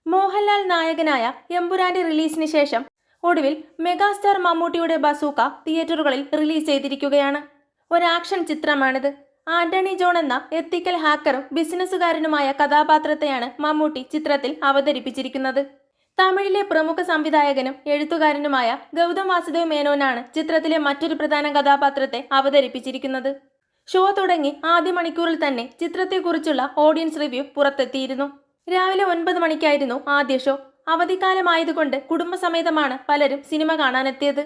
മോഹൻലാൽ നായകനായ എമ്പുരാന്റെ റിലീസിന് ശേഷം ഒടുവിൽ മെഗാസ്റ്റാർ മമ്മൂട്ടിയുടെ ബസൂക്ക തിയേറ്ററുകളിൽ റിലീസ് ചെയ്തിരിക്കുകയാണ്. ഒരു ആക്ഷൻ ചിത്രമാണിത്. ആന്റണി ജോൺ എന്ന എത്തിക്കൽ ഹാക്കറും ബിസിനസ്സുകാരനുമായ കഥാപാത്രത്തെയാണ് മമ്മൂട്ടി ചിത്രത്തിൽ അവതരിപ്പിച്ചിരിക്കുന്നത്. തമിഴിലെ പ്രമുഖ സംവിധായകനും എഴുത്തുകാരനുമായ ഗൗതം വാസുദേവ് മേനോനാണ് ചിത്രത്തിലെ മറ്റൊരു പ്രധാന കഥാപാത്രത്തെ അവതരിപ്പിച്ചിരിക്കുന്നത്. ഷോ തുടങ്ങി ആദ്യ മണിക്കൂറിൽ തന്നെ ചിത്രത്തെക്കുറിച്ചുള്ള ഓഡിയൻസ് റിവ്യൂ പുറത്തെത്തിയിരുന്നു. രാവിലെ 9 മണിക്കായിരുന്നു ആദ്യ ഷോ. അവധിക്കാലമായതുകൊണ്ട് കുടുംബസമേതമാണ് പലരും സിനിമ കാണാനെത്തിയത്.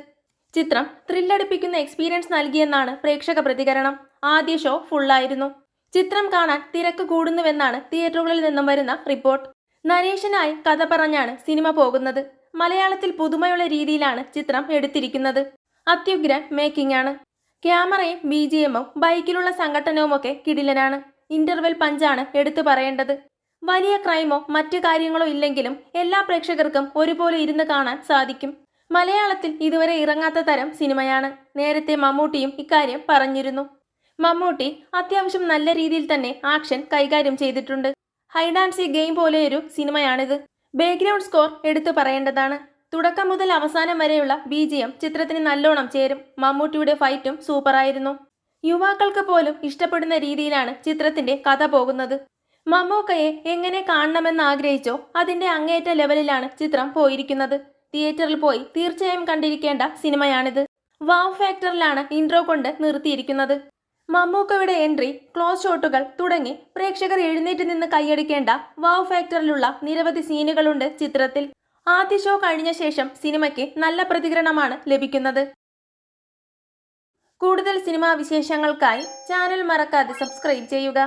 ചിത്രം ത്രില്ലടിപ്പിക്കുന്ന എക്സ്പീരിയൻസ് നൽകിയെന്നാണ് പ്രേക്ഷക പ്രതികരണം. ആദ്യ ഷോ ഫുള്ളായിരുന്നു. ചിത്രം കാണാൻ തിരക്ക് കൂടുന്നുവെന്നാണ് തിയേറ്ററുകളിൽ നിന്നും വരുന്ന റിപ്പോർട്ട്. നരേഷനായി കഥ പറഞ്ഞാണ് സിനിമ പോകുന്നത്. മലയാളത്തിൽ പുതുമയുള്ള രീതിയിലാണ് ചിത്രം എടുത്തിരിക്കുന്നത്. അത്യുഗ്രൻ മേക്കിംഗ് ആണ്. ക്യാമറയും BGM-ഉം ബൈക്കിലുള്ള സംഘട്ടനവുമൊക്കെ കിടിലനാണ്. ഇന്റർവെൽ പഞ്ചാണ് എടുത്തു പറയേണ്ടത്. വലിയ ക്രൈമോ മറ്റു കാര്യങ്ങളോ ഇല്ലെങ്കിലും എല്ലാ പ്രേക്ഷകർക്കും ഒരുപോലെ ഇരുന്ന് കാണാൻ സാധിക്കും. മലയാളത്തിൽ ഇതുവരെ ഇറങ്ങാത്ത തരം സിനിമയാണ്. നേരത്തെ മമ്മൂട്ടിയും ഇക്കാര്യം പറഞ്ഞിരുന്നു. മമ്മൂട്ടി അത്യാവശ്യം നല്ല രീതിയിൽ തന്നെ ആക്ഷൻ കൈകാര്യം ചെയ്തിട്ടുണ്ട്. ഹൈഡ് ആൻഡ് സീക്ക് ഗെയിം പോലെയൊരു സിനിമയാണിത്. ബാക്ക്ഗ്രൗണ്ട് സ്കോർ എടുത്തു പറയേണ്ടതാണ്. തുടക്കം മുതൽ അവസാനം വരെയുള്ള BGM ചിത്രത്തിന് നല്ലോണം ചേരും. മമ്മൂട്ടിയുടെ ഫൈറ്റും സൂപ്പറായിരുന്നു. യുവാക്കൾക്ക് പോലും ഇഷ്ടപ്പെടുന്ന രീതിയിലാണ് ചിത്രത്തിന്റെ കഥ പോകുന്നത്. മമ്മൂക്കയെ എങ്ങനെ കാണണമെന്ന് ആഗ്രഹിച്ചോ അതിന്റെ അങ്ങേയറ്റ ലെവലിലാണ് ചിത്രം പോയിരിക്കുന്നത്. തിയേറ്ററിൽ പോയി തീർച്ചയായും കണ്ടിരിക്കേണ്ട സിനിമയാണിത്. വാവ് ഫാക്ടറിലാണ് ഇൻട്രോ കൊണ്ട് നിർത്തിയിരിക്കുന്നത്. മമ്മൂക്കയുടെ എൻട്രി, ക്ലോസ് ഷോട്ടുകൾ തുടങ്ങി പ്രേക്ഷകർ എഴുന്നേറ്റ് നിന്ന് കൈയടിക്കേണ്ട വാവ് ഫാക്ടറിലുള്ള നിരവധി സീനുകളുണ്ട് ചിത്രത്തിൽ. ആദ്യ ഷോ കഴിഞ്ഞ ശേഷം സിനിമയ്ക്ക് നല്ല പ്രതികരണമാണ് ലഭിക്കുന്നത്. കൂടുതൽ സിനിമാ വിശേഷങ്ങൾക്കായി ചാനൽ മറക്കാതെ സബ്സ്ക്രൈബ് ചെയ്യുക.